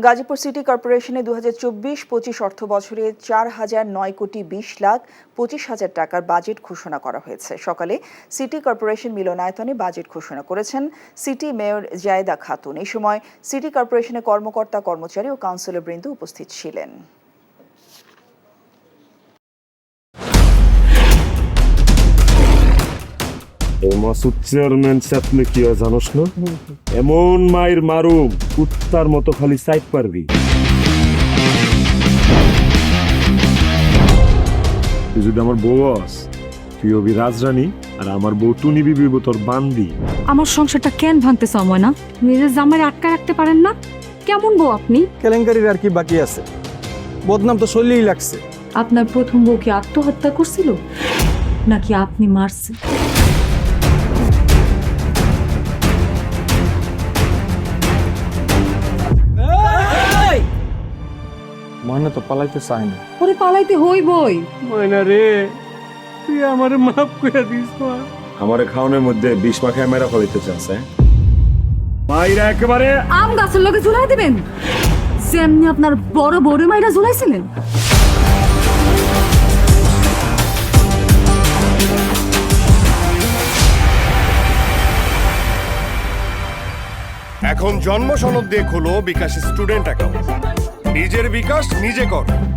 Gazipur city কর্পোরেশনে 2024-25 অর্থ বছরে 4,09,20,25,000 টাকার বাজেট ঘোষণা করা হয়েছে। সকালে সিটি কর্পোরেশন মিলনায়তনে বাজেট ঘোষণা করেছেন সিটি মেয়র জায়েদা খাতুন। এই সময় সিটি কর্পোরেশনের কর্মকর্তা কর্মচারী ও কাউন্সিলরবৃন্দ উপস্থিত ছিলেন। মাসুদ চেয়ারম্যান চাপলে কি হয় জানোস না? এমন মায়ের মারুম কুত্তার মতো খালি সাইড পারবি। তুই যদি আমার বউ আস, তুই হবি রাজরানী আর আমার বউ টুনি বিবি তোর বান্দি। আমার সংসারটা কেন ভাঙতে সময় না? নিজের জামাই আটকা রাখতে পারেন না? কেমন বউ আপনি? কেলেঙ্কারির আর কি বাকি আছে? বদনাম তো শৈলেই লাগছে। আপনার প্রথম বউ কি আত্মহত্যা করছিল নাকি আপনি মারছেন? ময়না তো পালাইতে চায় না। ওরে পালাইতে হইবই। ময়না রে, তুই আমারে মাফ করে দিস মা। আমারে খাওয়ানোর মধ্যে বিষ মাখায় মেরা ফলাইতে চাচ্ছে। মাইরা একেবারে আম গাছের লগে ঝুলাই দিবেন যেমনি আপনার বড় বড় মাইরা ঝুলাইছিলেন। এখন জন্ম সনদ দিয়ে খোলো বিকাশ স্টুডেন্ট অ্যাকাউন্ট। নিজের বিকাশ নিজে কর।